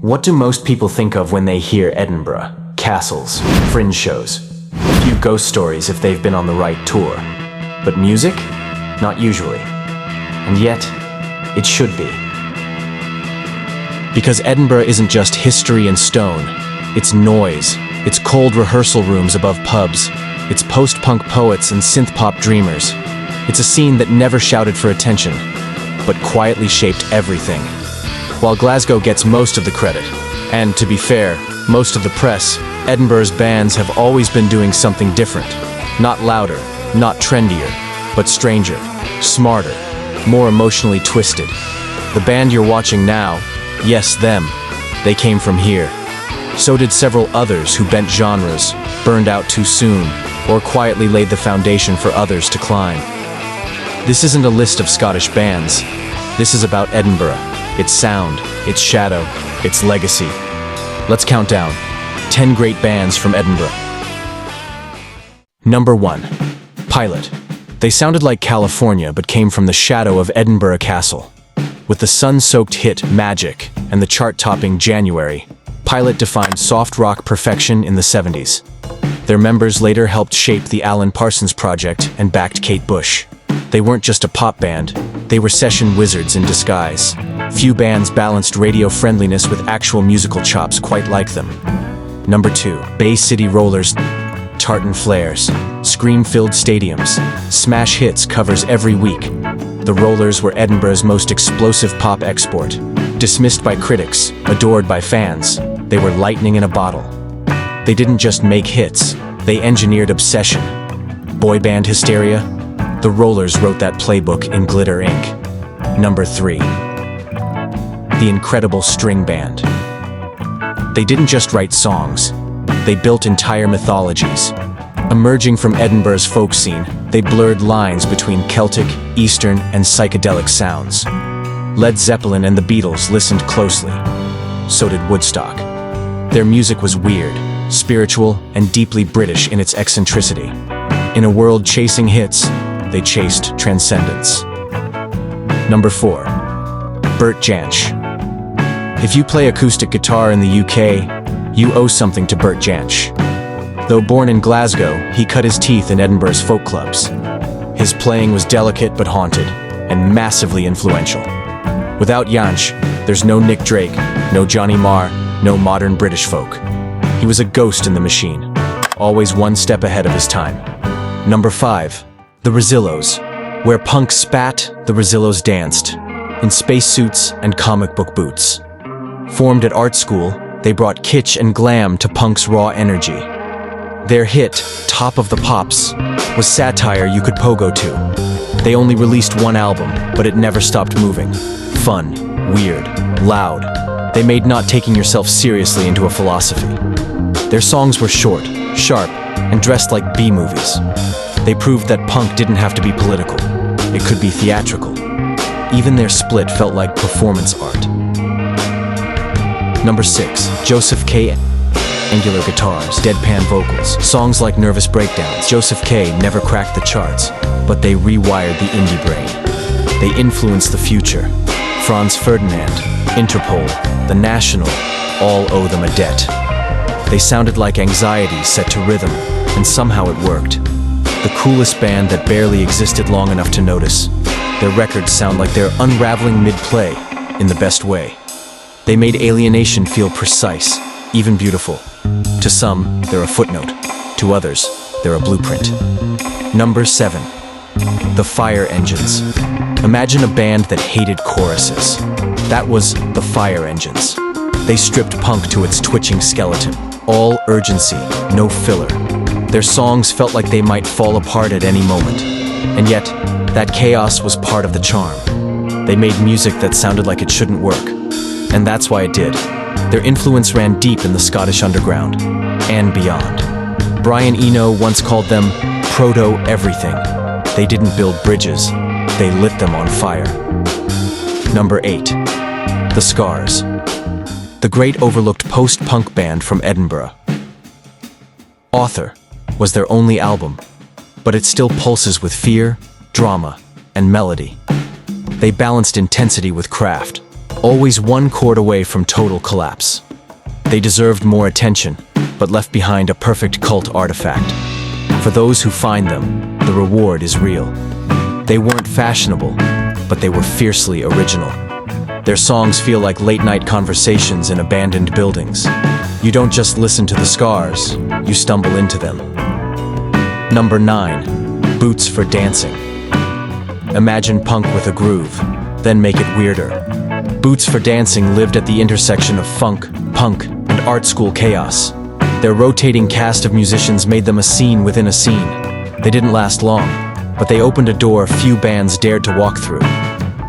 What do most people think of when they hear Edinburgh? Castles, fringe shows, a few ghost stories if they've been on the right tour. But music? Not usually. And yet, it should be. Because Edinburgh isn't just history and stone, it's noise, it's cold rehearsal rooms above pubs, it's post-punk poets and synthpop dreamers. It's a scene that never shouted for attention, but quietly shaped everything. While Glasgow gets most of the credit, and to be fair, most of the press, Edinburgh's bands have always been doing something different. Not louder, not trendier, but stranger, smarter, more emotionally twisted. The band you're watching now, yes, them, they came from here. So did several others who bent genres, burned out too soon, or quietly laid the foundation for others to climb. This isn't a list of Scottish bands. This is about Edinburgh, its sound, its shadow, its legacy. Let's count down 10 great bands from Edinburgh. Number 1. Pilot. They sounded like California but came from the shadow of Edinburgh Castle. With the sun-soaked hit Magic and the chart-topping January, Pilot defined soft rock perfection in the 70s. Their members later helped shape the Alan Parsons Project and backed Kate Bush. They weren't just a pop band, they were session wizards in disguise. Few bands balanced radio friendliness with actual musical chops quite like them. Number 2. Bay City Rollers. Tartan flares, scream-filled stadiums, smash hits covers every week. The Rollers were Edinburgh's most explosive pop export. Dismissed by critics, adored by fans, they were lightning in a bottle. They didn't just make hits, they engineered obsession. Boy band hysteria? The Rollers wrote that playbook in glitter ink. Number 3. The Incredible String Band. They didn't just write songs, they built entire mythologies. Emerging from Edinburgh's folk scene, they blurred lines between Celtic, Eastern, and psychedelic sounds. Led Zeppelin and the Beatles listened closely. So did Woodstock. Their music was weird, spiritual, and deeply British in its eccentricity. In a world chasing hits, they chased transcendence. Number 4. Bert Jansch. If you play acoustic guitar in the UK, you owe something to Bert Jansch. Though born in Glasgow, he cut his teeth in Edinburgh's folk clubs. His playing was delicate but haunted, and massively influential. Without Jansch, there's no Nick Drake, no Johnny Marr, no modern British folk. He was a ghost in the machine, always one step ahead of his time. Number 5. The Rezillos. Where punk spat, the Rezillos danced, in spacesuits and comic book boots. Formed at art school, they brought kitsch and glam to punk's raw energy. Their hit, Top of the Pops, was satire you could pogo to. They only released one album, but it never stopped moving. Fun, weird, loud. They made not taking yourself seriously into a philosophy. Their songs were short, sharp, and dressed like B-movies. They proved that punk didn't have to be political. It could be theatrical. Even their split felt like performance art. Number 6. Joseph K. Angular guitars, deadpan vocals, songs like Nervous Breakdowns. Joseph K. never cracked the charts, but they rewired the indie brain. They influenced the future. Franz Ferdinand, Interpol, The National, all owe them a debt. They sounded like anxiety set to rhythm, and somehow it worked. The coolest band that barely existed long enough to notice. Their records sound like they're unraveling mid-play, in the best way. They made alienation feel precise, even beautiful. To some, they're a footnote. To others, they're a blueprint. Number 7. The Fire Engines. Imagine a band that hated choruses. That was the Fire Engines. They stripped punk to its twitching skeleton. All urgency, no filler. Their songs felt like they might fall apart at any moment. And yet, that chaos was part of the charm. They made music that sounded like it shouldn't work. And that's why it did. Their influence ran deep in the Scottish underground, and beyond. Brian Eno once called them proto-everything. They didn't build bridges, they lit them on fire. Number 8. The Scars. The great overlooked post-punk band from Edinburgh. Author was their only album, but it still pulses with fear, drama, and melody. They balanced intensity with craft, always one chord away from total collapse. They deserved more attention, but left behind a perfect cult artifact. For those who find them, the reward is real. They weren't fashionable, but they were fiercely original. Their songs feel like late-night conversations in abandoned buildings. You don't just listen to the scars, you stumble into them. Number 9. Boots for dancing. Imagine punk with a groove, then make it weirder. Boots for Dancing lived at the intersection of funk, punk, and art school chaos. Their rotating cast of musicians made them a scene within a scene. They didn't last long, but they opened a door few bands dared to walk through.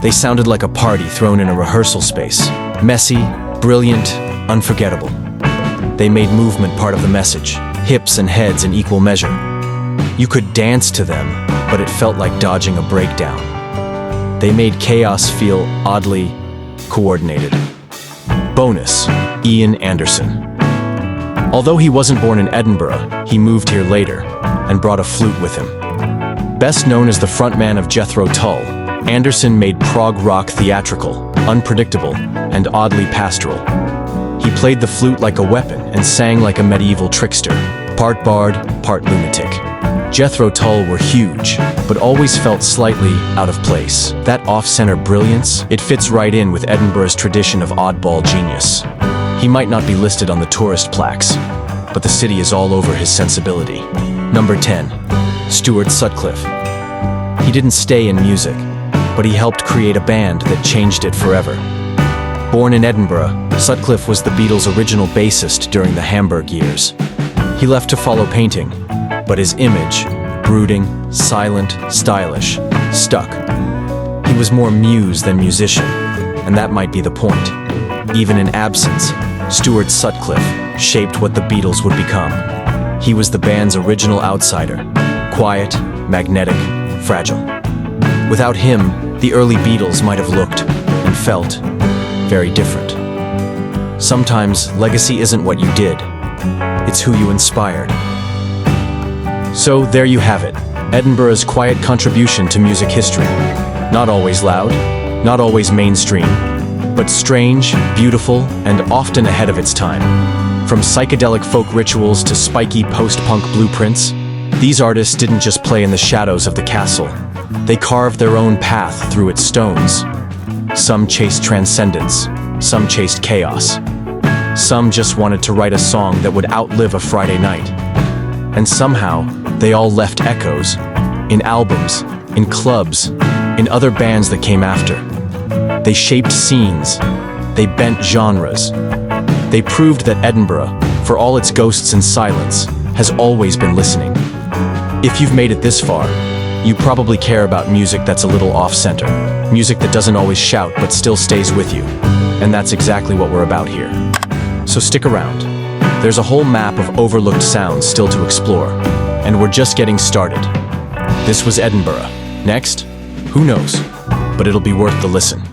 They sounded like a party thrown in a rehearsal space. Messy, brilliant, unforgettable. They made movement part of the message, hips and heads in equal measure. You could dance to them, but it felt like dodging a breakdown. They made chaos feel oddly coordinated. Bonus: Ian Anderson. Although he wasn't born in Edinburgh, he moved here later and brought a flute with him. Best known as the frontman of Jethro Tull, Anderson made prog rock theatrical, unpredictable, and oddly pastoral. He played the flute like a weapon and sang like a medieval trickster, part bard, part lunatic. Jethro Tull were huge, but always felt slightly out of place. That off-center brilliance, it fits right in with Edinburgh's tradition of oddball genius. He might not be listed on the tourist plaques, but the city is all over his sensibility. Number 10. Stuart Sutcliffe. He didn't stay in music, but he helped create a band that changed it forever. Born in Edinburgh, Sutcliffe was the Beatles' original bassist during the Hamburg years. He left to follow painting, but his image, brooding, silent, stylish, stuck. He was more muse than musician, and that might be the point. Even in absence, Stuart Sutcliffe shaped what the Beatles would become. He was the band's original outsider, quiet, magnetic, fragile. Without him, the early Beatles might have looked and felt very different. Sometimes legacy isn't what you did, it's who you inspired. So there you have it, Edinburgh's quiet contribution to music history. Not always loud, not always mainstream, but strange, beautiful, and often ahead of its time. From psychedelic folk rituals to spiky post-punk blueprints, these artists didn't just play in the shadows of the castle. They carved their own path through its stones. Some chased transcendence, some chased chaos. Some just wanted to write a song that would outlive a Friday night. And somehow, they all left echoes, in albums, in clubs, in other bands that came after. They shaped scenes, they bent genres. They proved that Edinburgh, for all its ghosts and silence, has always been listening. If you've made it this far, you probably care about music that's a little off-center, music that doesn't always shout but still stays with you. And that's exactly what we're about here. So stick around. There's a whole map of overlooked sounds still to explore, and we're just getting started. This was Edinburgh. Next? Who knows? But it'll be worth the listen.